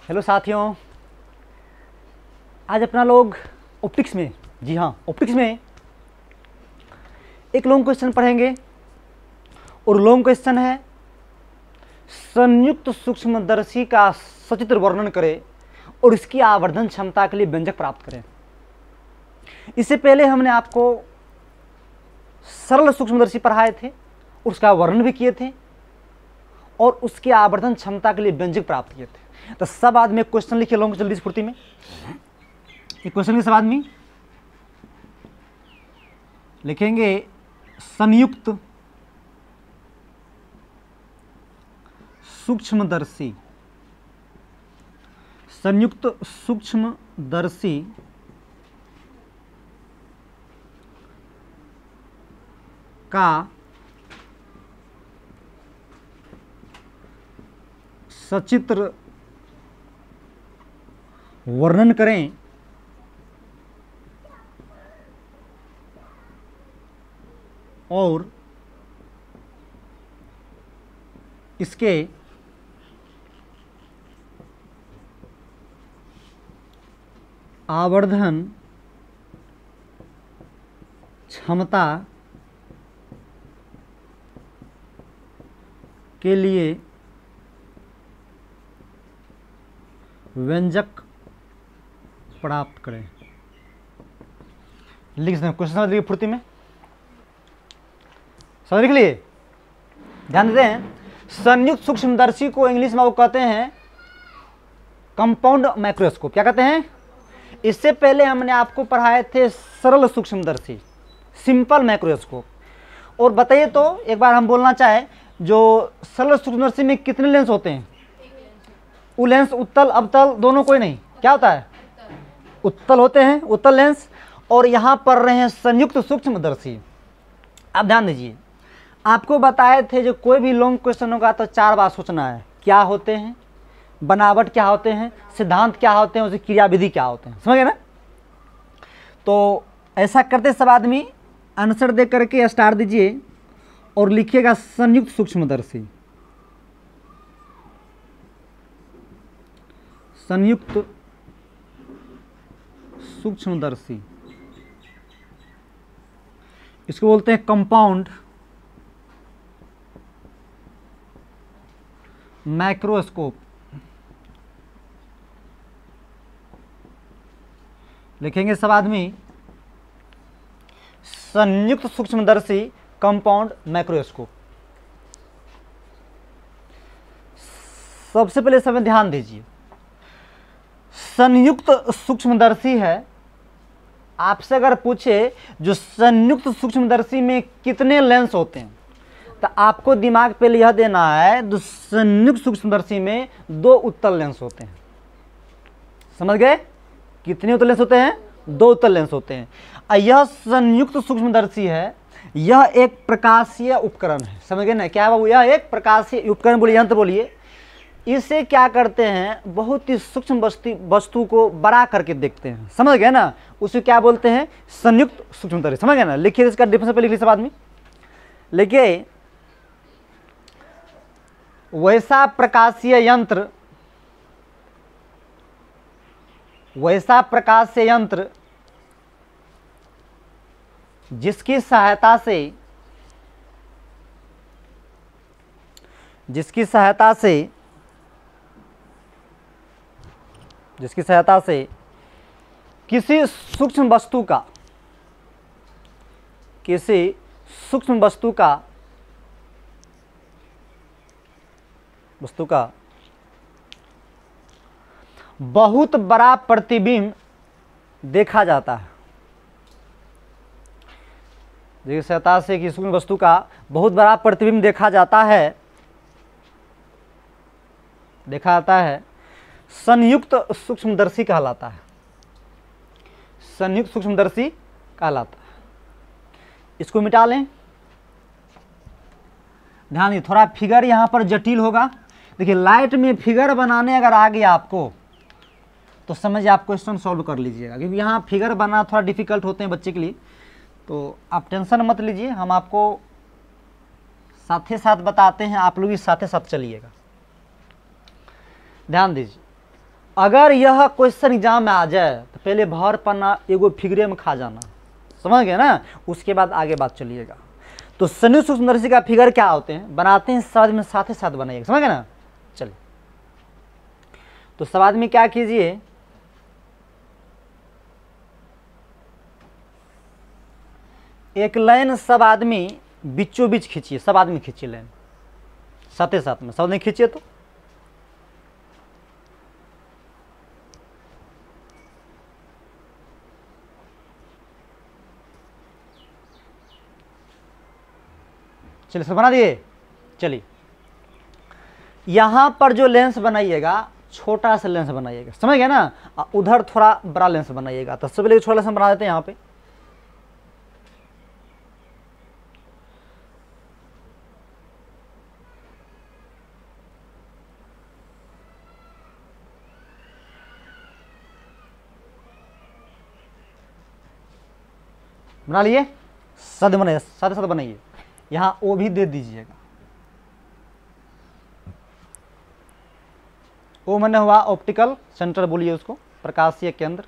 Hello साथियों, आज अपना लोग ऑप्टिक्स में, जी हाँ ऑप्टिक्स में एक लॉन्ग क्वेश्चन पढ़ेंगे और लॉन्ग क्वेश्चन है संयुक्त सूक्ष्मदर्शी का सचित्र वर्णन करें और इसकी आवर्धन क्षमता के लिए व्यंजक प्राप्त करें। इससे पहले हमने आपको सरल सूक्ष्मदर्शी पढ़ाए थे, उसका वर्णन भी किए थे और उसकी आवर्धन क्षमता के लिए व्यंजक प्राप्त किए थे। तो सब आदमी एक क्वेश्चन लिखे लॉन्ग जल्दी स्फूर्ति में। एक क्वेश्चन के सब आदमी लिखेंगे संयुक्त सूक्ष्मदर्शी, संयुक्त सूक्ष्मदर्शी का सचित्र वर्णन करें और इसके आवर्धन क्षमता के लिए व्यंजक प्राप्त करें। लिख सकते हैं क्वेश्चन समझ लीजिए फुर्ती में, समझ लिख लिए। ध्यान देते हैं, संयुक्त सूक्ष्मदर्शी को इंग्लिश में वो कहते हैं कंपाउंड माइक्रोस्कोप। क्या कहते हैं? इससे पहले हमने आपको पढ़ाए थे सरल सूक्ष्मदर्शी, सिंपल माइक्रोस्कोप। और बताइए तो एक बार हम बोलना चाहे, जो सरल सूक्ष्मदर्शी में कितने लेंस होते हैं? वो लेंस उत्तल अवतल दोनों, कोई नहीं, क्या होता है? उत्तल होते हैं, उत्तल लेंस। और यहाँ पढ़ रहे हैं संयुक्त सूक्ष्मदर्शी। आप ध्यान दीजिए, आपको बताए थे जो कोई भी लॉन्ग क्वेश्चन होगा तो 4 बार सोचना है, क्या होते हैं, बनावट क्या होते हैं, सिद्धांत क्या होते हैं, उसकी क्रियाविधि क्या होते हैं। समझ गए ना? तो ऐसा करते सब आदमी आंसर दे करके स्टार दीजिए और लिखिएगा संयुक्त सूक्ष्मदर्शी, संयुक्त सूक्ष्मदर्शी। इसको बोलते हैं कंपाउंड माइक्रोस्कोप। लिखेंगे सब आदमी संयुक्त सूक्ष्मदर्शी कंपाउंड माइक्रोस्कोप। सबसे पहले समय ध्यान दीजिए, संयुक्त सूक्ष्मदर्शी है। आपसे अगर पूछे जो संयुक्त सूक्ष्मदर्शी में कितने लेंस होते हैं, तो आपको दिमाग पे यह देना है जो संयुक्त सूक्ष्मदर्शी में 2 उत्तल लेंस होते हैं। समझ गए? कितने उत्तल लेंस होते हैं? 2 उत्तल लेंस होते हैं। और यह संयुक्त सूक्ष्मदर्शी है, यह एक प्रकाशीय उपकरण है। समझ गए ना? क्या है बाबू? यह एक प्रकाशीय उपकरण, बोलिए यंत्र बोलिए। इसे क्या करते हैं, बहुत ही सूक्ष्म वस्तु को बड़ा करके देखते हैं। समझ गए ना? उसे क्या बोलते हैं? संयुक्त सूक्ष्मदर्शी। समझ गए ना? लिखिए इसका डिफरेंस पे लिखिए सब आदमी। लिखिए वैसा प्रकाशीय यंत्र, वैसा प्रकाशीय यंत्र जिसकी सहायता से किसी सूक्ष्म वस्तु का बहुत बड़ा प्रतिबिंब देखा जाता है। जिसकी सहायता से किसी सूक्ष्म वस्तु का बहुत बड़ा प्रतिबिंब देखा जाता है, संयुक्त सूक्ष्मदर्शी कहलाता है। संयुक्त सूक्ष्मदर्शी कहलाता है। इसको मिटा लें। ध्यान दीजिए, थोड़ा फिगर यहाँ पर जटिल होगा। देखिए लाइट में फिगर बनाने अगर आ गया आपको तो समझिए आप क्वेश्चन सॉल्व कर लीजिएगा, क्योंकि यहाँ फिगर बनाना थोड़ा डिफिकल्ट होते हैं बच्चे के लिए। तो आप टेंशन मत लीजिए, हम आपको साथ ही साथ बताते हैं, आप लोग भी साथ ही साथ चलिएगा। ध्यान दीजिए, अगर यह क्वेश्चन एग्जाम में आ जाए तो पहले भर पन्ना एगो फिगरे में खा जाना, समझ गए ना, उसके बाद आगे बात चलिएगा। तो संयुक्त सूक्ष्मदर्शी का फिगर क्या होते हैं, बनाते हैं सब में साथ ही साथ बनाइएगा, समझ गए ना। चलिए तो सब आदमी क्या कीजिए, एक लाइन सब आदमी बीचों बीच खींचिए, सब आदमी खींचिए लाइन साथ ही साथ में, सब आदमी खींचिए। तो चलिए सब बना दिए। चलिए यहां पर जो लेंस बनाइएगा छोटा सा लेंस बनाइएगा, समझ गए ना, उधर थोड़ा बड़ा लेंस बनाइएगा। तो सबसे पहले छोटा लेंस बना देते हैं, यहां पे बना लिए, साथ बनाइए, साथ साथ बनाइए। यहां ओ भी दे दीजिएगा, ओ मैंने हुआ ऑप्टिकल सेंटर, बोलिए उसको, प्रकाशीय केंद्र।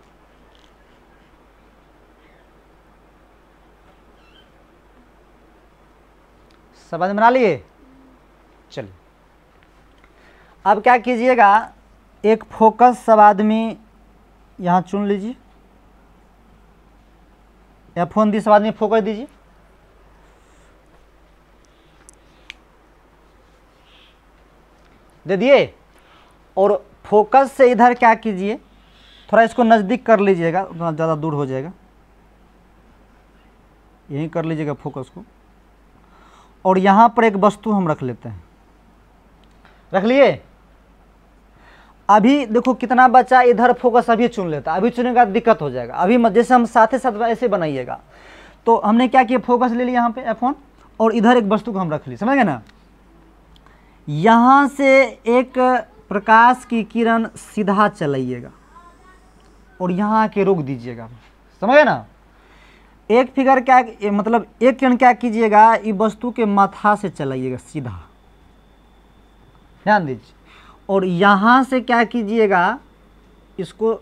सब आदमी बना लिए। चलिए अब क्या कीजिएगा, एक फोकस सब आदमी यहां चुन लीजिए, F1 दी, सब आदमी फोकस दीजिए। दे दिए, और फोकस से इधर क्या कीजिए, थोड़ा इसको नज़दीक कर लीजिएगा, उतना ज़्यादा दूर हो जाएगा, यहीं कर लीजिएगा फोकस को। और यहाँ पर एक वस्तु हम रख लेते हैं, रख लिए। अभी देखो कितना बचा, इधर फोकस अभी चुन लेता, अभी चुनेगा दिक्कत हो जाएगा, अभी मत, जैसे हम साथ ही साथ ऐसे बनाइएगा। तो हमने क्या किया, फोकस ले लिया यहाँ पे F1, और इधर एक वस्तु को हम रख ली, समझ गए ना। यहाँ से एक प्रकाश की किरण सीधा चलाइएगा और यहाँ आके रोक दीजिएगा, समझ गए ना। एक फिगर क्या, मतलब एक किरण क्या कीजिएगा, ये वस्तु के माथा से चलाइएगा सीधा, ध्यान दीजिए। और यहाँ से क्या कीजिएगा, इसको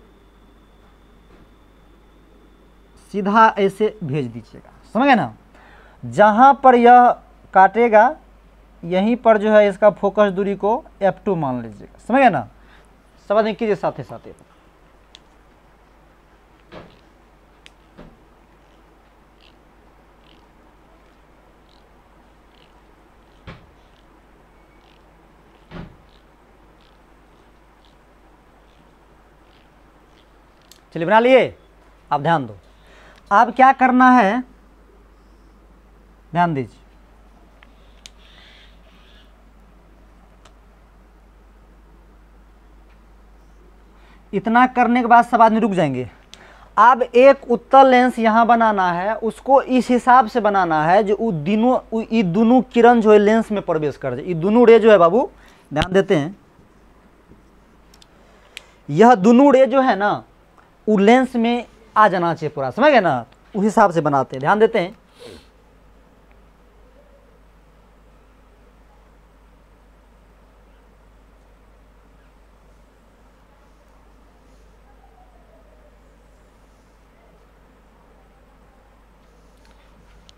सीधा ऐसे भेज दीजिएगा, समझ गए ना। जहाँ पर यह काटेगा यहीं पर जो है इसका फोकस दूरी को F2 मान लीजिएगा, समझ गए ना। सब आदमी कीजिए साथ ही साथ। चलिए बना लिए। आप ध्यान दो, अब क्या करना है, ध्यान दीजिए। इतना करने के बाद सब आदमी रुक जाएंगे। अब एक उत्तल लेंस यहाँ बनाना है, उसको इस हिसाब से बनाना है जो ये दोनों किरण जो है लेंस में प्रवेश कर जाए। ये दोनों रे जो है बाबू, ध्यान देते हैं, यह दोनों रे जो है ना वो लेंस में आ जाना चाहिए पूरा, समझ गए ना। उस हिसाब से बनाते हैं, ध्यान देते हैं।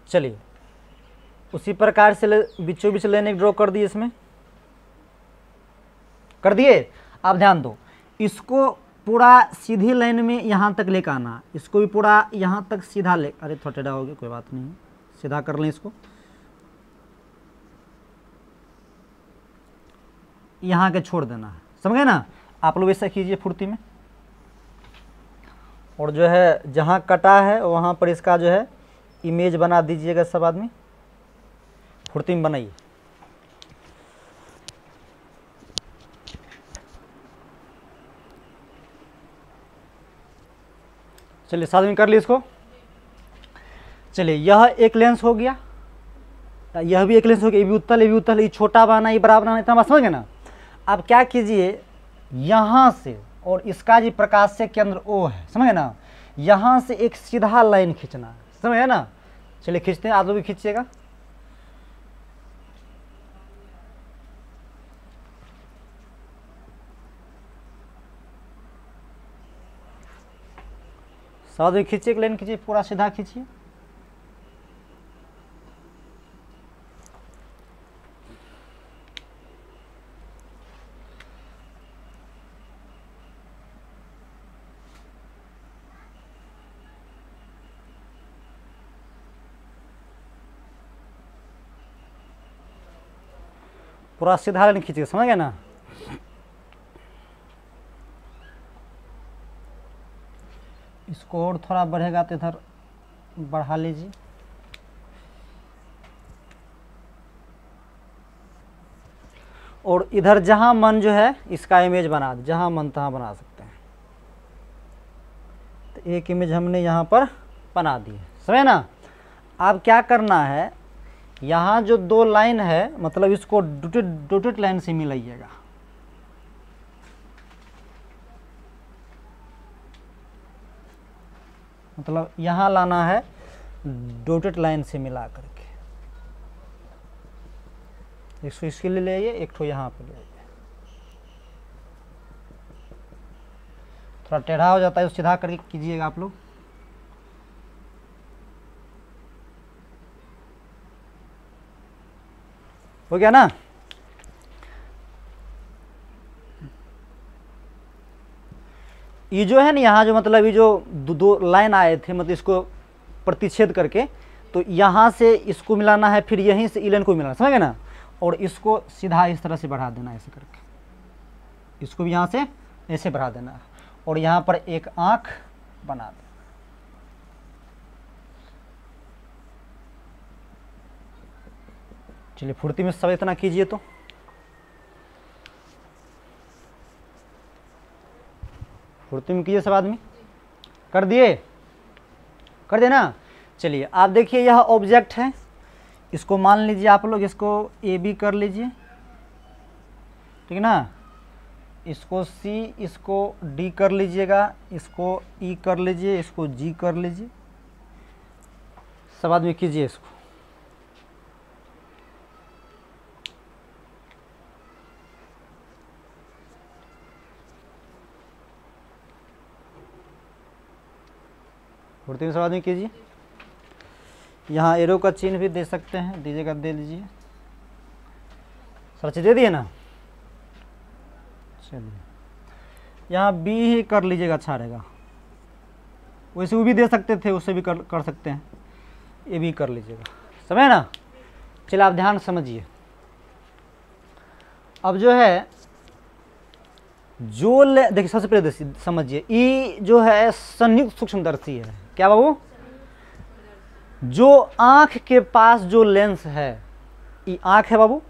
चलिए उसी प्रकार से बीचों बीच लाइन एक ड्रॉ कर दिए, इसमें कर दिए। आप ध्यान दो, इसको पूरा सीधी लाइन में यहाँ तक लेकर आना, इसको भी पूरा यहाँ तक सीधा ले, अरे थोड़ा टेढ़ा हो गया, कोई बात नहीं, सीधा कर लें इसको, यहाँ के छोड़ देना है, समझ गए ना। आप लोग ऐसा कीजिए फुर्ती में, और जो है जहाँ कटा है वहाँ पर इसका जो है इमेज बना दीजिएगा, सब आदमी फुर्ती में बनाइए। चलिए साथ में कर ली इसको। चलिए यह एक लेंस हो गया, यह भी एक लेंस हो गया, ये भी उत्तल, ये भी उत्तल, ये छोटा बनाना, ये बड़ा बनाना, इतना बात समझ गए ना। अब क्या कीजिए, यहाँ से, और इसका जो प्रकाशीय केंद्र O है, समझ गए ना, यहाँ से एक सीधा लाइन खींचना है, समझ गए ना। चलिए खींचते हैं, आप लोग भी खींचिएगा। साथ में खींचिए, एक लाइन खींचिए, पूरा सीधा खींचिए। पूरा सीधा लाइन खींचिए, समझ गए ना। इसको और थोड़ा बढ़ेगा तो इधर बढ़ा लीजिए। और इधर जहां मन जो है इसका इमेज बना दे, जहां मन तहां बना सकते हैं। तो एक इमेज हमने यहाँ पर बना दी है, समझे ना। अब क्या करना है, यहाँ जो दो लाइन है मतलब इसको डॉटेड लाइन से मिलाइएगा। मतलब यहाँ लाना है डॉटेड लाइन से मिला करके। इसको इसके लिए ले आइए, एक ठो यहाँ पे ले आइए। थोड़ा टेढ़ा हो जाता है, सीधा करके कीजिएगा आप लोग। हो गया ना। ये जो है ना यहाँ जो मतलब ये जो दो लाइन आए थे मतलब इसको प्रतिच्छेद करके, तो यहाँ से इसको मिलाना है, फिर यहीं से इलन को मिलाना, समझ गए ना। और इसको सीधा इस तरह से बढ़ा देना, ऐसे करके इसको भी यहाँ से ऐसे बढ़ा देना है। और यहाँ पर एक आँख बना देना। चलिए फुर्ती में सब इतना कीजिए तो। फुर्ती में कीजिए सब आदमी। कर दिए, कर देना। चलिए आप देखिए यह ऑब्जेक्ट है, इसको मान लीजिए आप लोग, इसको ए बी कर लीजिए, ठीक है ना। इसको सी, इसको डी कर लीजिएगा, इसको ई कर लीजिए, इसको जी कर लीजिए। सब आदमी कीजिए इसको। फुर्ती में सब आदमी कीजिए। यहाँ एरो का चिन्ह भी दे सकते हैं, दीजिएगा, दे लीजिए। सर्च दे दिए ना। चलिए यहाँ बी ही कर लीजिएगा, अच्छा रहेगा। वैसे वो भी दे सकते थे, उससे भी कर सकते हैं, ये भी कर लीजिएगा, समझे ना। चलिए आप ध्यान समझिए। अब जो है जो देखिए सबसे पहले समझिए, ई जो है संयुक्त सूक्ष्मदर्शी है। क्या बाबू? जो आंख के पास जो लेंस है, ये आंख है बाबू,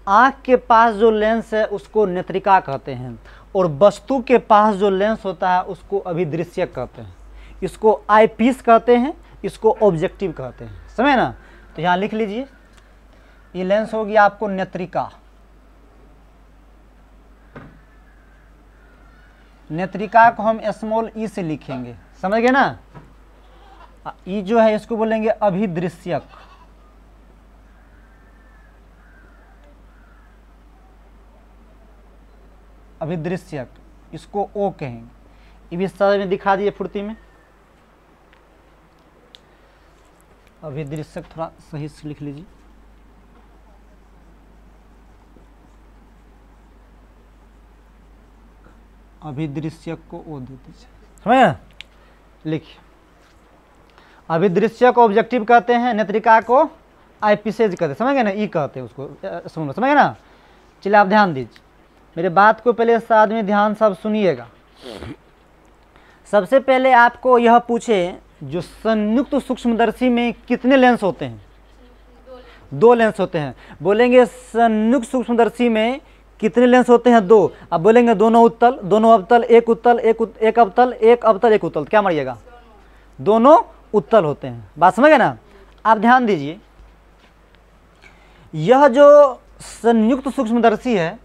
आंख के पास जो लेंस है उसको नेत्रिका कहते हैं। और वस्तु के पास जो लेंस होता है उसको अभिदृश्यक कहते हैं। इसको आईपीस कहते हैं, इसको ऑब्जेक्टिव कहते हैं, समझे ना। तो यहाँ लिख लीजिए, ये लेंस होगी आपको नेत्रिका। नेत्रिका को हम स्मॉल ई से लिखेंगे, समझ गए ना। ई जो है इसको बोलेंगे अभिदृश्यक। अभिदृश्यक, इसको ओ कहेंगे। ये भी इस तरह में दिखा दिए फुर्ती में। अभिदृश्यक थोड़ा सही से लिख लीजिए। अभिदृश्यक को ओ दे दीजिए, समझ ना। लिखिए, अभिदृश्यक को ऑब्जेक्टिव कहते हैं, नेत्रिका को आईपीसेज कहते हैं, समझ गए ना। ई कहते हैं उसको, समझ गए ना। चलिए आप ध्यान दीजिए, मेरे बात को पहले साथ में ध्यान सब सुनिएगा। सबसे पहले आपको यह पूछे, जो संयुक्त सूक्ष्मदर्शी में कितने लेंस होते हैं? दो लेंस होते हैं। बोलेंगे संयुक्त सूक्ष्मदर्शी में कितने लेंस होते हैं? दो। अब बोलेंगे दोनों उत्तल, दोनों अवतल, एक उत्तल, एक अवतल, एक अवतल, एक उत्तल, क्या मारिएगा? दोनों उत्तल होते हैं। बात समझ गए ना। आप ध्यान दीजिए, यह जो संयुक्त सूक्ष्मदर्शी है,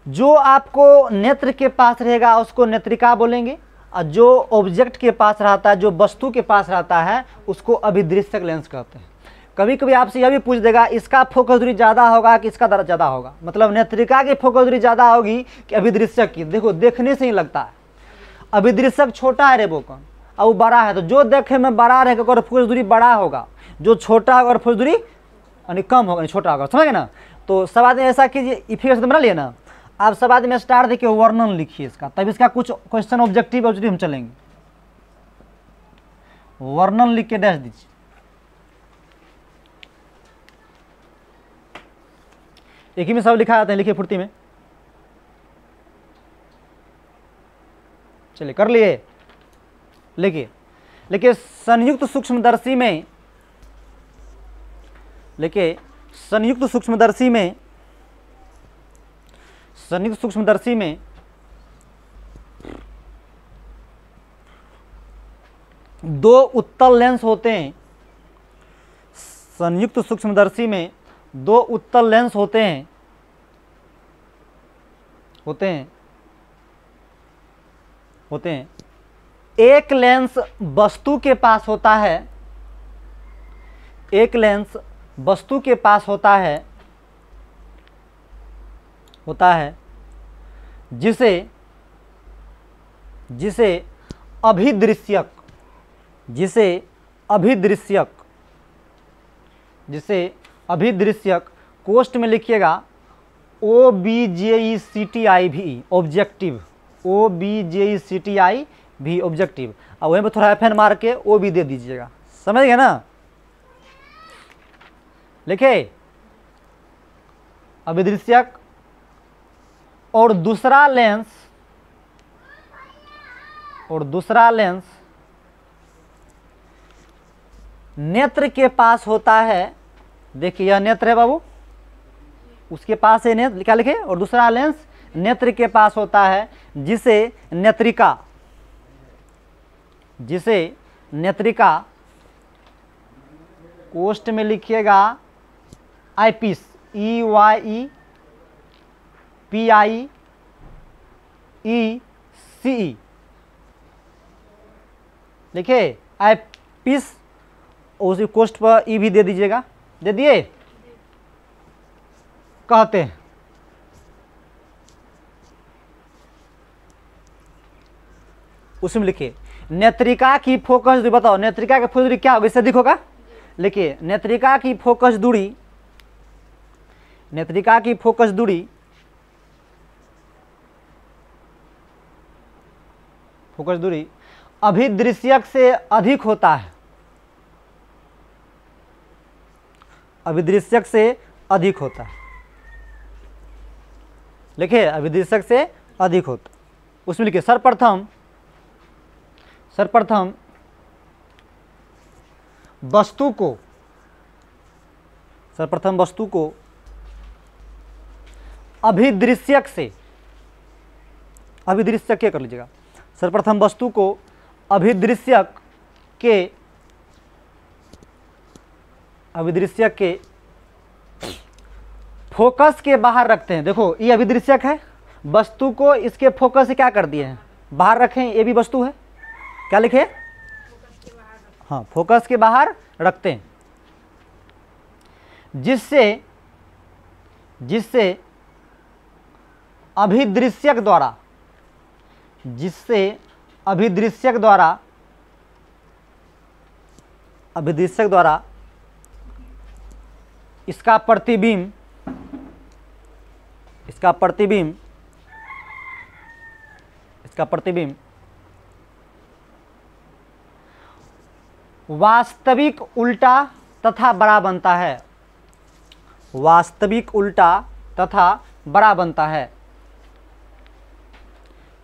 जो आपको नेत्र के पास रहेगा उसको नेत्रिका बोलेंगे, और जो ऑब्जेक्ट के पास रहता है, जो वस्तु के पास रहता है, उसको अभिदृश्यक लेंस कहते हैं। कभी कभी आपसे यह भी पूछ देगा, इसका फोकस दूरी ज़्यादा होगा कि इसका ज़्यादा होगा? मतलब नेत्रिका की फोकस दूरी ज़्यादा होगी कि अभिदृश्यक की? देखो देखने से ही लगता है। अभिदृश्यक छोटा है रेबोकन और वो बड़ा है, तो जो देखे में बड़ा रहेगा और फोकस दूरी बड़ा होगा, जो छोटा होगा और फोकस दूरी यानी कम होगा, छोटा होगा। समझ गए ना। तो सब आदमी ऐसा कीजिए, इफेक्ट बना लिया ना, आप सब आदमी स्टार देखिए, वर्णन लिखिए इसका, तब इसका कुछ क्वेश्चन ऑब्जेक्टिव हम चलेंगे। वर्णन लिख के डैश दीजिए। एक ही में सब लिखा जाता है, लिखिए फुर्ती में। चलिए कर लिए। लिखिए संयुक्त सूक्ष्मदर्शी में, लिखिए संयुक्त सूक्ष्मदर्शी में, संयुक्त सूक्ष्मदर्शी में दो उत्तल लेंस होते हैं। संयुक्त सूक्ष्मदर्शी में दो उत्तल लेंस होते हैं, एक लेंस वस्तु के पास होता है, एक लेंस वस्तु के पास होता है जिसे अभिदृश्यक, कोष्ठ में लिखिएगा OBJECTIV ऑब्जेक्टिव, OBJECTIV ऑब्जेक्टिव, और वहीं पर थोड़ा FN मार के ओ भी दे दीजिएगा। समझ गए ना। लिखे अभिदृश्यक और दूसरा लेंस नेत्र के पास होता है। देखिए यह नेत्र है बाबू, उसके पास है नेत्र, क्या लिखे, और दूसरा लेंस नेत्र के पास होता है जिसे नेत्रिका, कोष्ठ में लिखिएगा आईपीस, EYEPIECE, लिखे आईपीस, उसी कोष्ठ पर ई भी दे दीजिएगा। दे दिए कहते हैं। उसमें लिखिए नेत्रिका की फोकस दूरी, बताओ नेत्रिका की फोकस दूरी क्या होगी, इससे अधिक होगा। लिखिए नेत्रिका की फोकस दूरी अभिदृश्यक से अधिक होता है, अभिदृश्यक से अधिक होता है। लिखिए अभिदृश्यक से अधिक होता। उसमें लिखिए सर्वप्रथम वस्तु को अभिदृश्यक के कर लीजिएगा। सर्वप्रथम वस्तु को अभिदृश्यक के फोकस के बाहर रखते हैं। देखो ये अभिदृश्यक है, वस्तु को इसके फोकस से क्या कर दिए हैं, बाहर रखें। ये भी वस्तु है, क्या लिखे, हाँ फोकस के बाहर रखते हैं, जिससे अभिदृश्यक द्वारा इसका प्रतिबिंब वास्तविक उल्टा तथा बड़ा बनता है, वास्तविक उल्टा तथा बड़ा बनता है,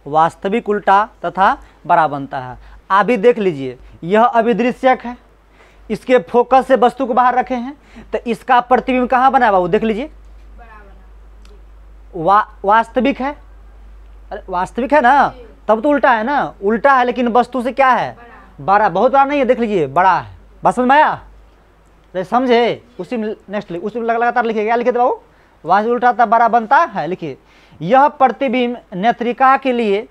वास्तविक उल्टा तथा बड़ा बनता है। आप भी देख लीजिए, यह अभिदृश्यक है, इसके फोकस से वस्तु को बाहर रखे हैं, तो इसका प्रतिबिंब कहाँ बना है बाबू, देख लीजिए, वास्तविक है। अरे वास्तविक है ना, तब तो उल्टा है ना, उल्टा है लेकिन वस्तु से क्या है, बड़ा, बहुत बड़ा नहीं है, देख लीजिए बड़ा है। बस समझ में आया, समझे। उसी नेक्स्ट उसी लगातार लिखिए, क्या लिखे थे बाबू, वास्तविक उल्टा तब बड़ा बनता है। लिखिए यह प्रतिबिंब नेत्रिका के लिए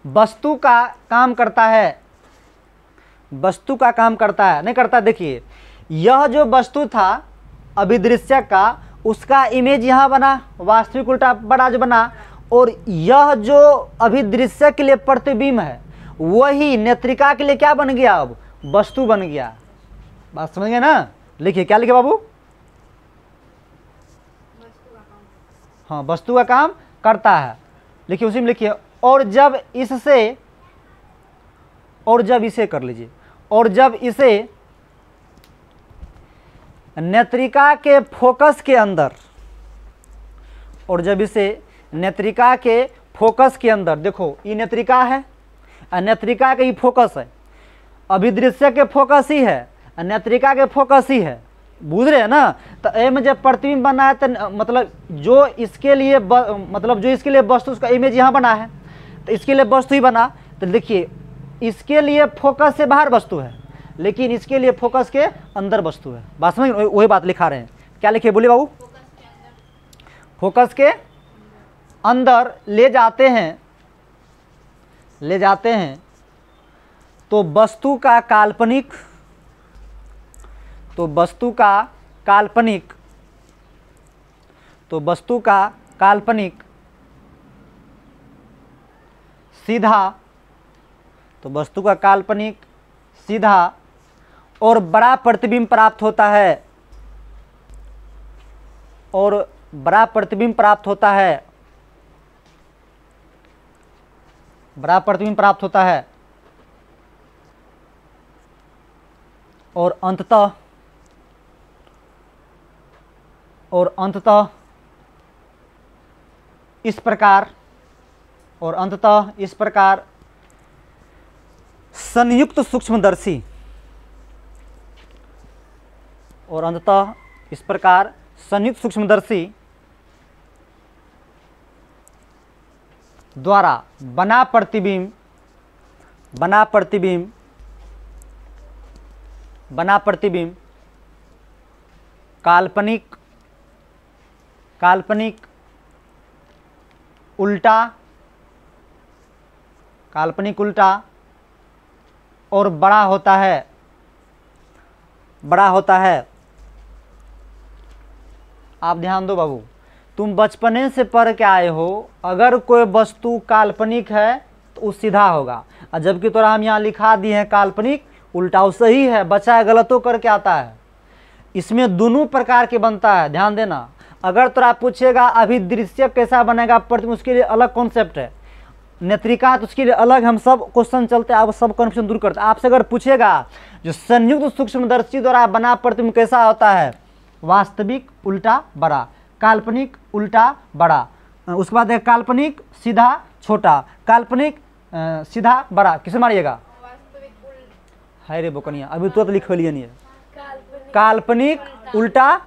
वस्तु का काम करता है, नहीं करता। देखिए यह जो वस्तु था अभिदृश्य का, उसका इमेज यहाँ बना, वास्तविक उल्टा बड़ा जो बना, और यह जो अभिदृश्य के लिए प्रतिबिंब है वही नेत्रिका के लिए क्या बन गया, अब वस्तु बन गया। बात समझ गए ना? लिखिए, क्या लिखे बाबू? हाँ, वस्तु का काम करता है। लिखिए, उसी में लिखिए, और जब इसे कर लीजिए, और जब इसे नेत्रिका के फोकस के अंदर, और जब इसे नेत्रिका के फोकस के अंदर, देखो ये नेत्रिका है, नेत्रिका का ही फोकस है, अभिदृश्य के फोकस ही है, नेत्रिका के फोकस ही है, बुझ रहे हैं ना? तो ए में जब प्रतिबिंब बना है तो मतलब जो इसके लिए वस्तु, उसका इमेज यहाँ बना है, तो इसके लिए वस्तु ही बना। तो देखिए, इसके लिए फोकस से बाहर वस्तु है, लेकिन इसके लिए फोकस के अंदर वस्तु है। बात समझ? वही बात लिखा रहे हैं। क्या लिखे बोलिए बाबू? फोकस के अंदर ले जाते हैं तो वस्तु का काल्पनिक सीधा और बड़ा प्रतिबिंब प्राप्त होता है, और अंततः इस प्रकार संयुक्त सूक्ष्मदर्शी द्वारा बना प्रतिबिंब काल्पनिक उल्टा और बड़ा होता है। आप ध्यान दो बाबू, तुम बचपने से पढ़ के आए हो, अगर कोई वस्तु काल्पनिक है तो वो सीधा होगा, और जबकि तोरा हम यहाँ लिखा दिए हैं काल्पनिक उल्टा, सही है, बच्चा गलतों करके आता है। इसमें दोनों प्रकार के बनता है, ध्यान देना। अगर तोरा पूछेगा अभिदृश्य कैसा बनेगा प्रतिबिंब, उसके लिए अलग कॉन्सेप्ट है, नेत्रिका तो उसके लिए अलग, हम सब क्वेश्चन चलते हैं, आप सब कन्फ्यूजन दूर करते हैं। आपसे अगर पूछेगा जो संयुक्त सूक्ष्मदर्शी द्वारा बना प्रतिबिंब कैसा होता है, वास्तविक उल्टा बड़ा, काल्पनिक उल्टा बड़ा, उसके बाद काल्पनिक सीधा छोटा, काल्पनिक सीधा बड़ा, किसे मारिएगा? है रे बोकनिया, अभी तो लिखे लिए नहीं है। काल्पनिक उल्टा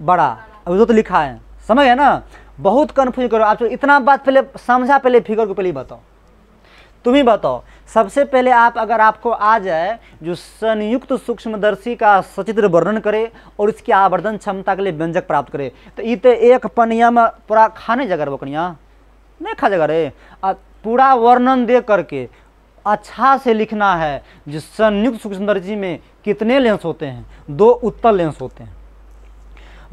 बड़ा, अभी तो लिखा है, समझ गए ना? बहुत कन्फ्यूज करो आप। इतना बात पहले समझा, पहले फिगर को पहले बताओ, तुम ही बताओ। सबसे पहले अगर आपको आ जाए जो संयुक्त सूक्ष्मदर्शी का सचित्र वर्णन करे और इसकी आवर्धन क्षमता के लिए व्यंजक प्राप्त करे, तो ये तो एक पनिया में पूरा खाने जगह बकनिया नहीं खा जगह रे, पूरा वर्णन दे करके अच्छा से लिखना है। जो संयुक्त सूक्ष्मदर्शी में कितने लेंस होते हैं? 2 उत्तल लेंस होते हैं।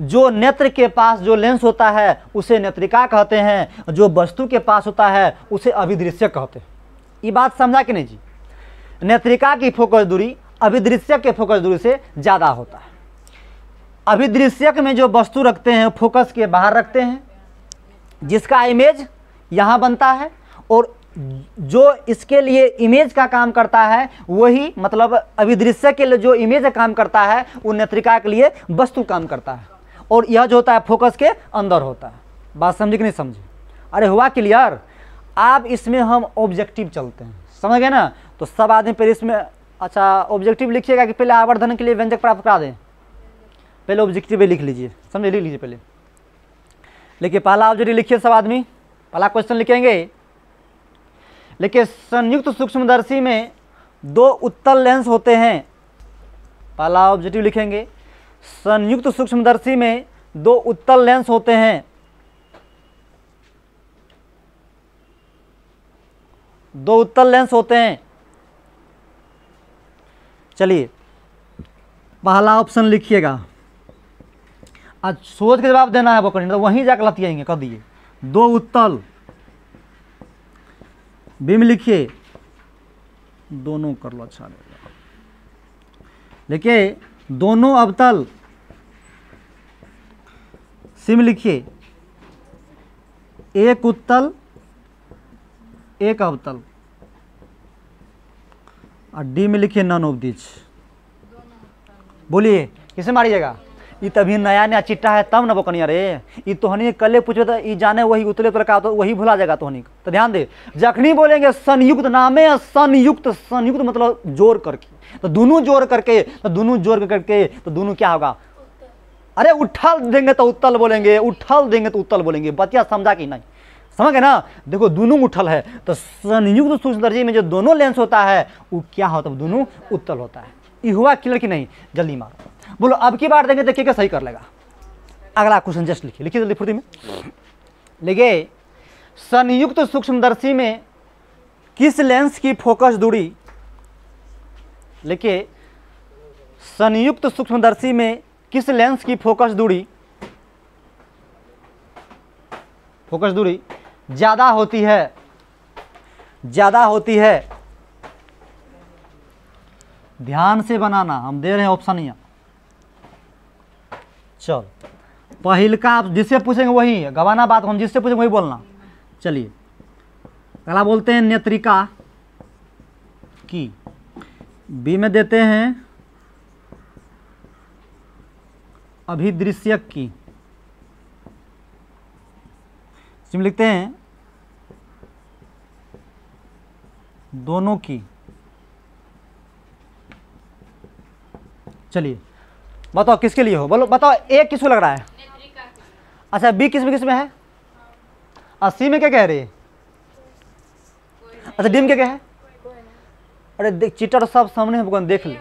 जो नेत्र के पास जो लेंस होता है उसे नेत्रिका कहते हैं, जो वस्तु के पास होता है उसे अभिदृश्य कहते हैं। ये बात समझा कि नहीं जी? नेत्रिका की फोकस दूरी अभिदृश्य के फोकस दूरी से ज़्यादा होता है। अभिदृश्यक में जो वस्तु रखते हैं फोकस के बाहर रखते हैं, जिसका इमेज यहाँ बनता है, और जो इसके लिए इमेज का काम करता है वही, मतलब अभिदृश्य के लिए जो इमेज का काम करता है वो नेत्रिका के लिए वस्तु काम करता है, और यह जो होता है फोकस के अंदर होता है। बात समझे कि नहीं समझे? अरे हुआ क्लियर? आप इसमें हम ऑब्जेक्टिव चलते हैं, समझ गए ना? तो सब आदमी पहले इसमें अच्छा ऑब्जेक्टिव लिखिएगा कि पहले आवर्धन के लिए व्यंजक प्राप्त करा दें। पहले ऑब्जेक्टिव लिख लीजिए, समझे? लिख लीजिए पहले। लिखिए, पहला ऑब्जेक्टिव लिखिए सब आदमी, पहला क्वेश्चन लिखेंगे। लिखिए, संयुक्त सूक्ष्मदर्शी में 2 उत्तल लेंस होते हैं। पहला ऑब्जेक्टिव लिखेंगे, संयुक्त सूक्ष्मदर्शी में 2 उत्तल लेंस होते हैं। 2 उत्तल लेंस होते हैं। चलिए, पहला ऑप्शन लिखिएगा, आज सोच के जवाब देना है वो करनी, तो वहीं जाकर लतियाएंगे कर दिए। दो उत्तल बीम लिखिए, दोनों कर लो, अच्छा रहेगा। लिखिए दोनों अवतल सिम लिखिए, एक उत्तल एक अवतल, और डी में लिखिए नन ऑफ दिस। बोलिए किसे मारिएगा? ये तभी नया नया चिट्टा है तब ना बकनिया रे, ये तोहनी कल पूछे तो ये जाने वही उतले उतले का तो वही भुला जाएगा तोहनी। तो ध्यान दे, जखनी बोलेंगे संयुक्त नामे संयुक्त, संयुक्त मतलब जोड़ करके, तो दोनों जोड़ करके, तो दोनों जोड़ करके तो दोनों क्या होगा? अरे उठल देंगे तो उत्तल बोलेंगे, उठल देंगे तो उत्तल बोलेंगे। बतिया समझा कि नहीं? समझ गए ना? देखो दोनों उठल है तो संयुक्त सूक्ष्मदर्शी में जो दोनों लेंस होता है वो क्या होता है? दोनों उत्तल होता है। ये हुआ क्लियर कि नहीं? जल्दी मारो, बोलो अब की बार देंगे देखिएगा सही कर लेगा। अगला क्वेश्चन जस्ट लिखिए, लिखिए जल्दी फुर्ती में लिखिए। संयुक्त सूक्ष्मदर्शी में किस लेंस की फोकस दूरी, लिखिए संयुक्त सूक्ष्मदर्शी में किस लेंस की फोकस दूरी ज्यादा होती है? ज्यादा होती है, ध्यान से बनाना, हम दे रहे हैं ऑप्शन यहाँ। चल पहिल का आप जिससे पूछेंगे वही गवाना बात, हम जिससे पूछेंगे वही बोलना। चलिए अगला बोलते हैं नेत्रिका की, बी में देते हैं अभिदृश्यक की, इसमें लिखते हैं दोनों की। चलिए बताओ किसके लिए हो, बोलो बताओ। ए किसको लग रहा है? अच्छा बी किस में है? 80 में क्या कह रहे? अच्छा डी में क्या है? अरे देख चिट्टा तो सब सामने है, देख ले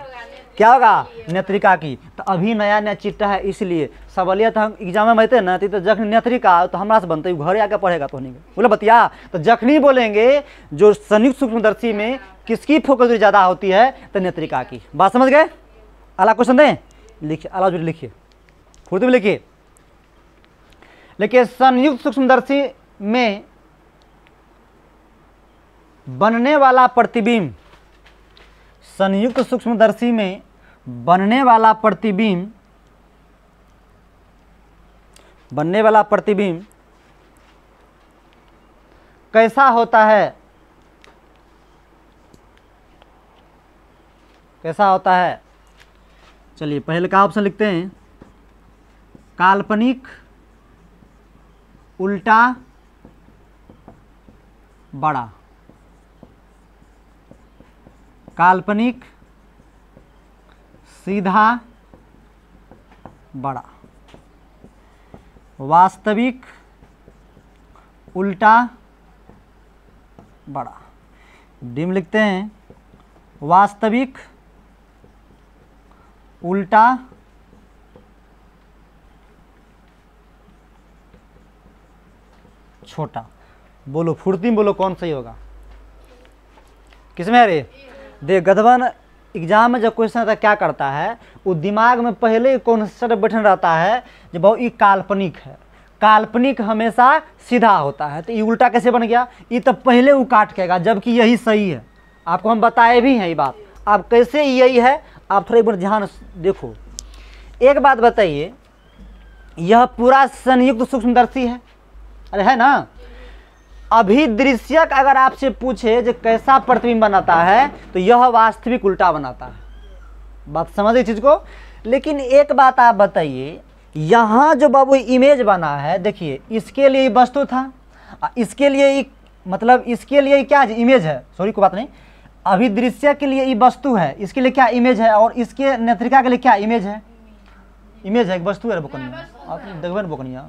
क्या होगा? नेत्रिका की। तो अभी नया नया चिट्टा है इसलिए सवालिया तो हम एग्जाम में बैठे ना तो जखनी नेत्रिका तो हमारा से बनते घरे आके पढ़ेगा तो नहीं बोले बतिया। तो जखनी बोलेंगे जो संयुक्त सूक्ष्मदर्शी में किसकी फोकस ज़्यादा होती है तो नेत्रिका की। बात समझ गए? अगला क्वेश्चन दें, लिखिए अगला जो लिखिए फुर्ती में लिखिए। लेकिन संयुक्त सूक्ष्मदर्शी में बनने वाला प्रतिबिंब, संयुक्त सूक्ष्मदर्शी में बनने वाला प्रतिबिंब कैसा होता है? कैसा होता है? चलिए पहले का ऑप्शन लिखते हैं काल्पनिक, उल्टा, बड़ा। काल्पनिक, सीधा, बड़ा। वास्तविक, उल्टा, बड़ा। डी में लिखते हैं वास्तविक, उल्टा, छोटा। बोलो फुर्ती में बोलो कौन सही होगा? किसमें है रे? देख गधवन एग्जाम में जब क्वेश्चन आता है क्या करता है वो दिमाग में पहले ही कॉन्सेप्ट बैठन रहता है जब बहुत ये काल्पनिक है। काल्पनिक हमेशा सीधा होता है तो ये उल्टा कैसे बन गया? ये तो पहले वो काट केगा जबकि यही सही है। आपको हम बताए भी हैं ये बात, आप कैसे यही है आप थोड़ा एक बार ध्यान देखो। एक बात बताइए, यह पूरा संयुक्त सूक्ष्मदर्शी है, अरे है ना? अभिदृश्यक अगर आपसे पूछे जो कैसा प्रतिबिंब बनाता है तो यह वास्तविक उल्टा बनाता है। बात समझ इस चीज को। लेकिन एक बात आप बताइए, यहाँ जो बाबू इमेज बना है देखिए इसके लिए वस्तु था, इसके लिए मतलब इसके लिए क्या इमेज है, सॉरी कोई बात नहीं। अभिदृश्य के लिए ये वस्तु है, इसके लिए क्या इमेज है, और इसके नेत्रिका के लिए क्या इमेज है? इमेज है, एक वस्तु है बोकनिया, आप देखबे ना बोकनिया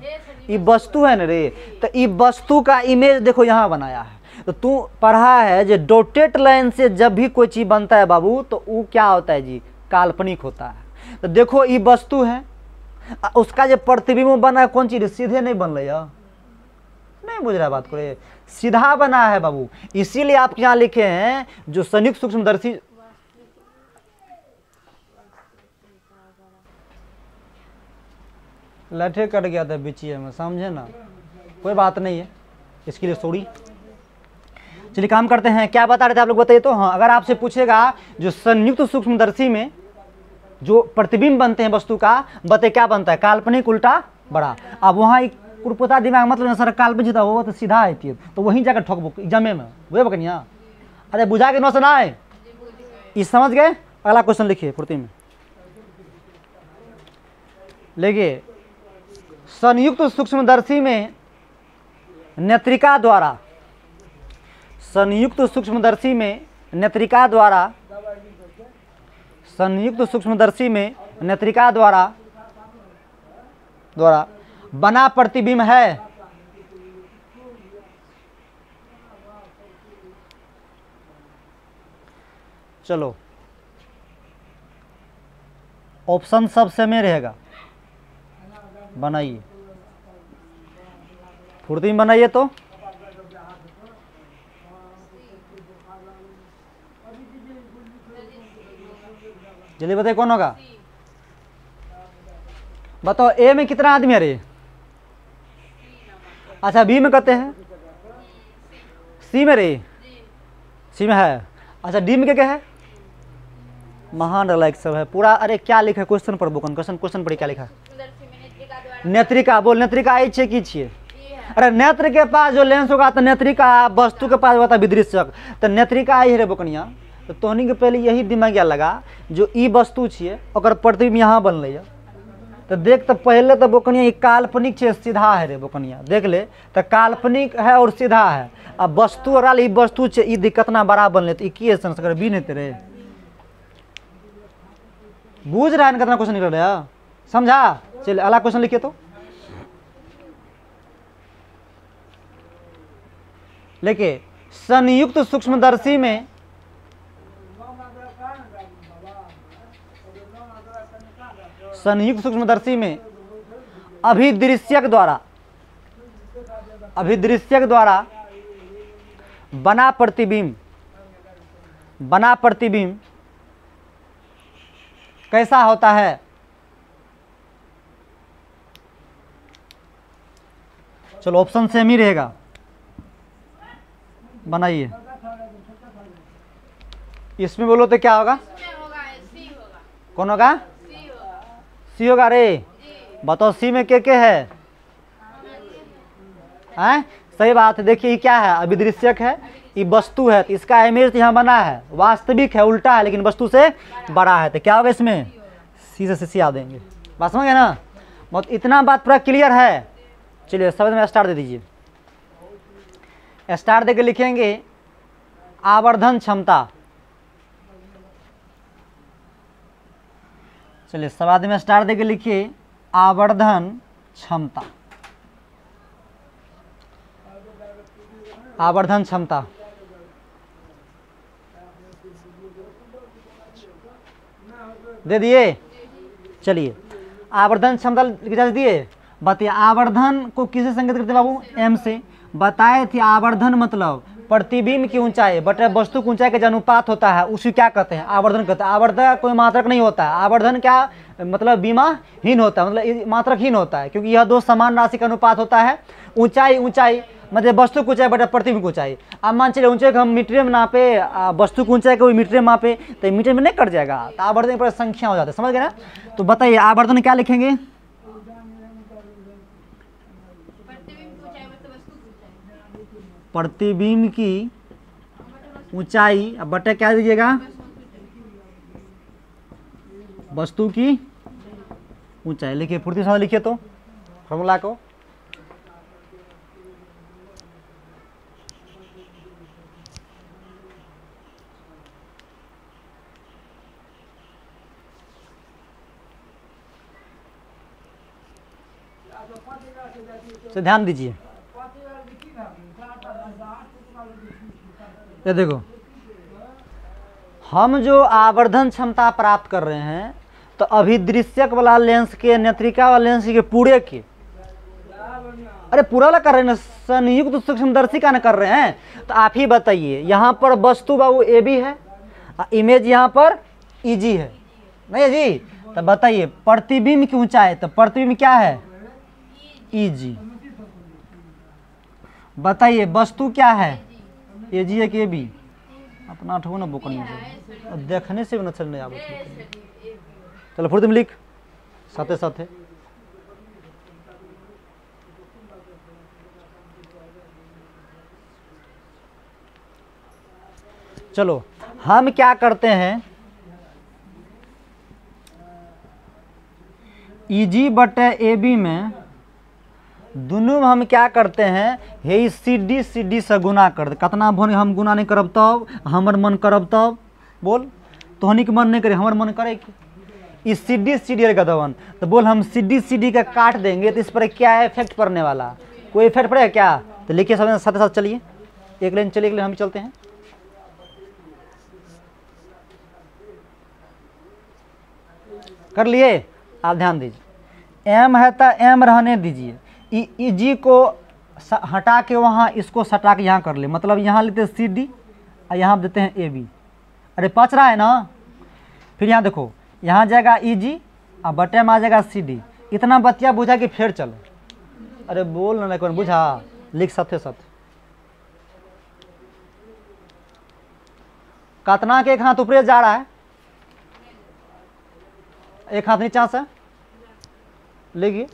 ये वस्तु है ना रे। तो ये वस्तु का इमेज देखो यहाँ बनाया है। तो तू पढ़ा है जो डॉटेड लाइन से जब भी कोई चीज बनता है बाबू तो वो क्या होता है जी? काल्पनिक होता है। तो देखो ये वस्तु है, उसका जो प्रतिबिंब बना है कौन चीज? सीधे नहीं बन रही है, नहीं बुझ रहा बात को रे, सीधा बना है बाबू। इसीलिए आप यहाँ लिखे हैं जो संयुक्त सूक्ष्मदर्शी लठे कट गया था बिचिए में, समझे ना, कोई बात नहीं है, इसके लिए सॉरी। चलिए काम करते हैं, क्या बता रहे थे आप लोग बताइए तो। हाँ, अगर आपसे पूछेगा जो संयुक्त सूक्ष्मदर्शी में जो प्रतिबिंब बनते हैं वस्तु का, बताइए क्या बनता है, काल्पनिक उल्टा बड़ा। अब वहाँ एक कुरपुता दिमाग मतलब सर काल्पनिक जितना वो तो सीधा है, तो वहीं जाकर ठोक जमे में वही बकनिया। अरे बुझा के न सुनाए, इस समझ गए। अगला क्वेश्चन लिखिए फुर्ती में, देखिए संयुक्त सूक्ष्मदर्शी में नेत्रिका द्वारा, संयुक्त सूक्ष्मदर्शी में नेत्रिका द्वारा, संयुक्त सूक्ष्मदर्शी में नेत्रिका द्वारा बना प्रतिबिंब है चलो ऑप्शन सबसे में रहेगा, बनाइए फुर्ती में बनाइए तो। जल्दी बताइए कौन होगा, बताओ। ए में कितना आदमी है रे? अच्छा बी में कहते हैं, सी में रे, सी में है। अच्छा डी में क्या है? महान लाइक सब है पूरा। अरे क्या लिखा है क्वेश्चन पर, बुकन क्वेश्चन पर क्या लिखा है? नेत्रिका, बोल नेत्रिका आई छे की छे? अरे नेत्र के पास जो लेंस होगा तो नेत्रिका, वस्तु के पास होता है विदृश्यक, तो नेत्रिका आई है रे बुकनिया। तो तोहनी के पहले यही दिमाग लगा, जो ई वस्तु छे ओकर प्रतिबिंब यहाँ बन रही है, तो देख तो पहले तो बोकनिया ये काल्पनिक छे सीधा है रे बोकनिया, देख ले तो काल्पनिक है और सीधा है। अब वस्तु और ई वस्तु छे, ई कितना बड़ा बनले, तो की संस्कार भी नहीं तेरे बूझ रहा है कितना क्वेश्चन निकल रहा है, समझा। चलिए अगला क्वेश्चन लिखिए तो। लेके संयुक्त सूक्ष्मदर्शी में संयुक्त सूक्ष्मदर्शी में अभिदृश्यक द्वारा बना प्रतिबिंब कैसा होता है? चलो ऑप्शन सेम ही रहेगा, बनाइए। इसमें बोलो तो क्या होगा? कौन होगा? सी होगा रे। बताओ सी में क्या है? हैं? सही बात है। देखिए ये क्या है? अभिदृश्यक है, ये वस्तु है, तो इसका इमेज यहाँ बना है, वास्तविक है, उल्टा है, लेकिन वस्तु से बड़ा है, तो क्या होगा इसमें? सी से सी आ देंगे। बात समझ गए ना? बहुत इतना बात पूरा क्लियर है। चलिए शब्द में स्टार दे दीजिए। स्टार देके लिखेंगे आवर्धन क्षमता। चलिए शब्द में स्टार देके लिखिए आवर्धन क्षमता। आवर्धन क्षमता दे दिए। चलिए आवर्धन क्षमता दिए। बताइए आवर्धन को किसे संकेत करते बाबू? एम से। बताए थे आवर्धन मतलब प्रतिबिंब की ऊंचाई बटे वस्तु की ऊंचाई का जो अनुपात होता है उसी क्या कहते हैं? आवर्धन कहते हैं। आवर्धन कोई मात्रक नहीं होता है। आवर्धन क्या मतलब बीमाहीन होता है, मतलब मात्रकहीन होता है, क्योंकि यह दो समान राशि का अनुपात होता है। ऊंचाई मतलब वस्तु की ऊंचाई बटे प्रतिबिंब की ऊंचाई। अब मान चलिए ऊंचाई को हम मीटर में नापे, वस्तु की ऊंचाई को मीटर में मापे, तो मीटर में नहीं कट जाएगा, तो आवर्धन पर संख्या हो जाता है। समझ गए ना? तो बताइए आवर्धन क्या लिखेंगे? प्रतिबिंब की ऊंचाई, अब बटे क्या दीजिएगा? वस्तु की ऊंचाई। लिखिए फुर्ती से लिखिए तो फॉर्मूला को। तो ध्यान दीजिए, ये देखो हम जो आवर्धन क्षमता प्राप्त कर रहे हैं तो अभिदृश्यक वाला लेंस के, नेत्रिका वाला लेंस के पूरे के, अरे पूरा वाला कर रहे हैं ना, संयुक्त सूक्ष्मदर्शी का ना कर रहे हैं। तो आप ही बताइए, यहाँ पर वस्तु बाबू ए बी है, इमेज यहाँ पर ई जी है, नहीं जी? तो बताइए प्रतिबिंब की ऊंचाई, तो प्रतिबिंब क्या है? EG। बताइए वस्तु क्या है, AG है कि AB? अपना ठो ना बोकनी से देखने से भी न चलने आवे। चलो फुर्ती में लिख साथे साथे। चलो हम क्या करते हैं, EG बटे AB में दोनों में हम क्या करते हैं, हे CD CD से गुना कर दे। कितना भन हम गुना नहीं करब तब हमर मन करब तब, बोल तोहनी के मन नहीं करे हमर मन करे कि इस CD CD का दवन, तो बोल हम CD CD का काट देंगे तो इस पर क्या इफेक्ट पड़ने वाला, कोई इफेक्ट पड़ेगा क्या? तो लिखिए सब साथ साथ चलिए, एक लाइन चलिए, एक लाइन हम चलते हैं। कर लिए? आप ध्यान दीजिए, M है तो M रहने दीजिए, EG को हटा के वहाँ इसको सटा के यहाँ कर ले, मतलब यहाँ लेते हैं CD और यहाँ देते हैं AB। अरे पच रहा है ना? फिर यहाँ देखो, यहाँ जाएगा EG और बटे में आ जाएगा CD। इतना बतिया बुझा कि फिर चलो। अरे बोल ना कौन बुझा, लिख साथे साथ। कितना के एक हाथ ऊपर जा रहा है, एक हाथ नीचा से लेगी।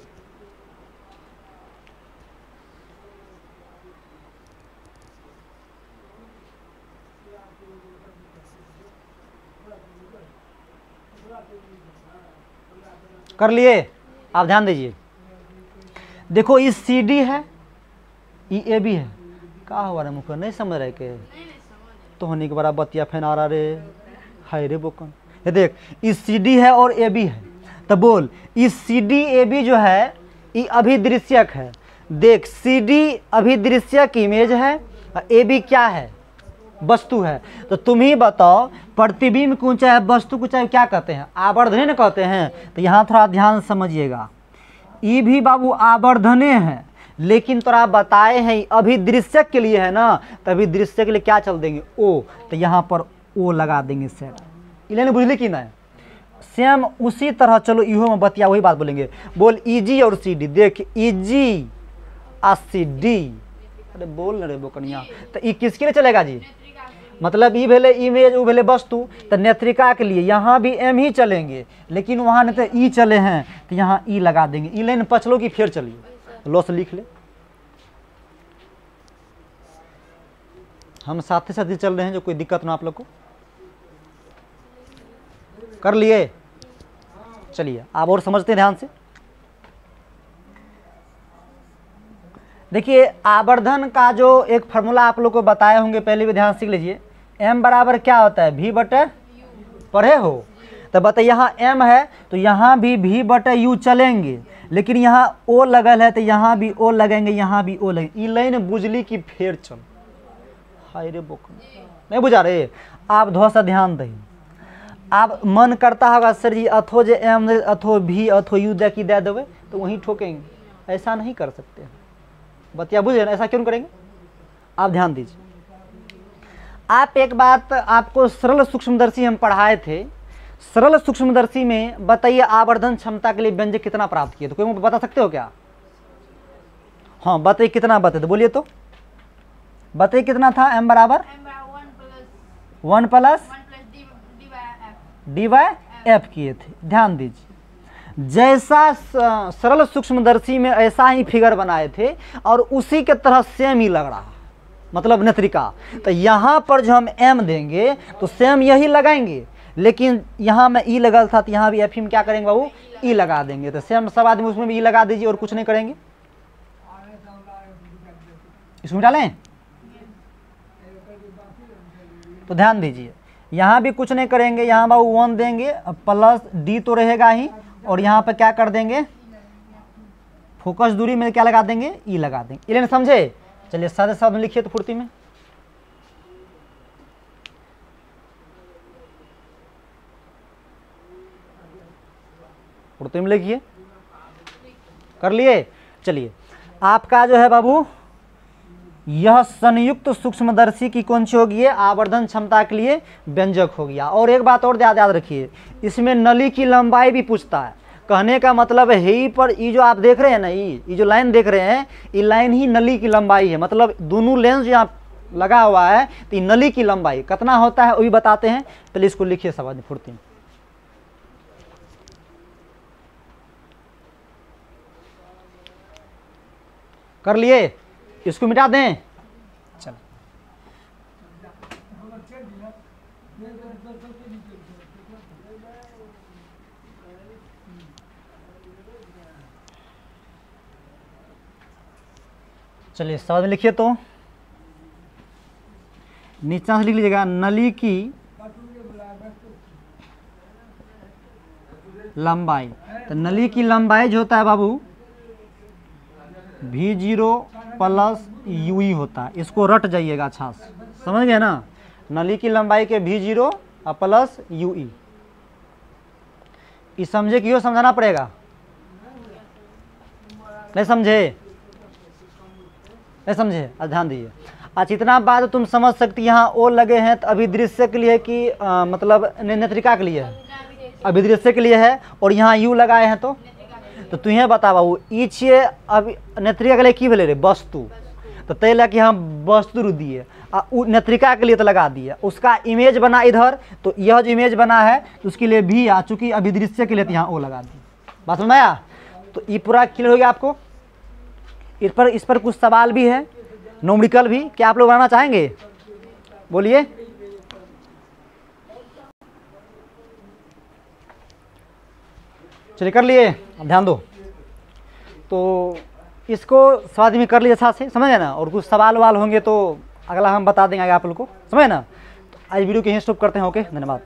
कर लिए? आप ध्यान दीजिए, देखो ये CD है, ये AB है। का हुआ रे मुख नहीं समझ रहे के? तो होने के बड़ा बतिया फैना रहा रे, हाय रे बोकन। ये देख, ये CD है और AB है, तो बोल इस CD AB जो है ये अभिदृश्यक है। देख CD अभिदृश्यक इमेज है, AB क्या है, वस्तु है। तो तुम ही बताओ, प्रतिबिंब को चाहे वस्तु को चाहे क्या कहते हैं, आवर्धन कहते हैं। तो यहाँ थोड़ा ध्यान समझिएगा, ये भी बाबू आवर्धने हैं, लेकिन तोरा बताए हैं अभिदृश्यक के लिए है ना, तो अभिदृश्यक के लिए क्या चल देंगे, O। तो यहाँ पर O लगा देंगे सेम। इन्हें बुझली कि नहीं? सेम उसी तरह चलो इहो में बतिया वही बात बोलेंगे। बोल EG और CD, देख EG और CD। अरे बोल ना रे बोकनिया, तो ये किसके लिए चलेगा जी? मतलब ई भेले इमेज, वो भेले वस्तु, तो नेत्रिका के लिए यहाँ भी M ही चलेंगे, लेकिन वहाँ नहीं तो E चले हैं, तो यहाँ E लगा देंगे। ई लाइन पचलो की फिर चलिए, लॉस लिख ले। हम साथ ही साथ ही चल रहे हैं, जो कोई दिक्कत ना आप लोग को। कर लिए? चलिए आप और समझते हैं ध्यान से। देखिए आवर्धन का जो एक फार्मूला आप लोग को बताए होंगे, पहले भी ध्यान सीख लीजिए। M बराबर क्या होता है, V बटे, पढ़े हो? तो बताइए यहाँ M है तो यहाँ भी V बटे U चलेंगे, लेकिन यहाँ O लगल है तो यहाँ भी O लगेंगे, यहाँ भी O लगेंगे। ई लाइन बुझली की फेर चल, हाय रे बोक नहीं बुझा रहे? आप थोड़ा सा ध्यान दही। आप मन करता होगा सर जी अथो जे M अथो V अथो U दे की दे देवे तो वहीं ठोकेंगे, ऐसा नहीं कर सकते। बतिया बुझे ना, ऐसा क्यों करेंगे? आप ध्यान दीजिए। आप एक बात, आपको सरल सूक्ष्मदर्शी हम पढ़ाए थे, सरल सूक्ष्मदर्शी में बताइए आवर्धन क्षमता के लिए व्यंजक कितना प्राप्त किए, तो कोई बता सकते हो क्या? हाँ बताइए कितना, बताइए तो बोलिए, तो बताइए कितना था? M बराबर 1 प्लस D/F किए थे। ध्यान दीजिए, जैसा सरल सूक्ष्मदर्शी में ऐसा ही फिगर बनाए थे और उसी के तरह सेम ही लग रहा, मतलब नेत्रिका। तो यहाँ पर जो हम M देंगे तो सेम यही लगाएंगे, लेकिन यहाँ में E लगा था तो यहाँ भी F में क्या करेंगे बाबू, E लगा देंगे। तो सेम सब आदमी उसमें भी E लगा दीजिए और कुछ नहीं करेंगे। इसमें डालें तो ध्यान दीजिए, यहाँ भी कुछ नहीं करेंगे, यहाँ बाबू 1 देंगे प्लस D तो रहेगा ही, और यहाँ पे क्या कर देंगे, फोकस दूरी में क्या लगा देंगे, E लगा देंगे। इन्हें समझे? चलिए सादे शब्द में लिखिए तो फुर्ती में। फुर्ती में लिखिए। कर लिए? चलिए आपका जो है बाबू यह संयुक्त सूक्ष्मदर्शी की कौन सी होगी, आवर्धन क्षमता के लिए व्यंजक हो गया। और एक बात और याद रखिए, इसमें नली की लंबाई भी पूछता है। कहने का मतलब है ही पर ये जो आप देख रहे हैं ना, ये जो लाइन देख रहे हैं, ये लाइन ही नली की लंबाई है। मतलब दोनों लेंस यहाँ लगा हुआ है तो ये नली की लंबाई कितना होता है वो भी बताते हैं। पहले इसको लिखिए सब फुर्ती। कर लिए, इसको मिटा दें। चलो चलिए शब्द में लिखिए, तो नीचा से लिख लीजिएगा नली की लंबाई। तो नली की लंबाई जो होता है बाबू V0 प्लस UE होता है। इसको रट जाइएगा अच्छा से, समझ गए ना। नली की लंबाई के V0 और प्लस UE। इस समझे क्यों समझाना पड़ेगा, नहीं समझे, नहीं समझे, ध्यान दीजिए। अच्छा इतना बात तुम समझ सकती, यहाँ ओ लगे हैं तो अभिदृश्य के लिए कि मतलब नेत्रिका के लिए है, अभिदृश्य के लिए है। और यहाँ यू लगाए हैं तो तुम्हें बता बाबू इचे अब नेत्रिका के लिए की भले रे वस्तु, तो तय लगा कि हम वस्तु रु दिए, नेत्रिका के लिए तो लगा दिए। उसका इमेज बना इधर, तो यह जो इमेज बना है तो उसके लिए भी आ चूँकि अभिदृश्य के लिए तो यहाँ ओ लगा दी। बात समझ में आया? तो ये पूरा क्लियर हो गया आपको। इस पर कुछ सवाल भी है, न्यूमेरिकल भी, क्या आप लोग बनाना चाहेंगे? बोलिए। चलिए कर लिए, अब ध्यान दो। तो इसको स्वाद में कर लिए अच्छा से, समझ गए ना। और कुछ सवाल वाल होंगे तो अगला हम बता देंगे आगे आप लोग को, समझे ना। तो आज वीडियो को यहीं स्टॉप करते हैं। ओके, धन्यवाद।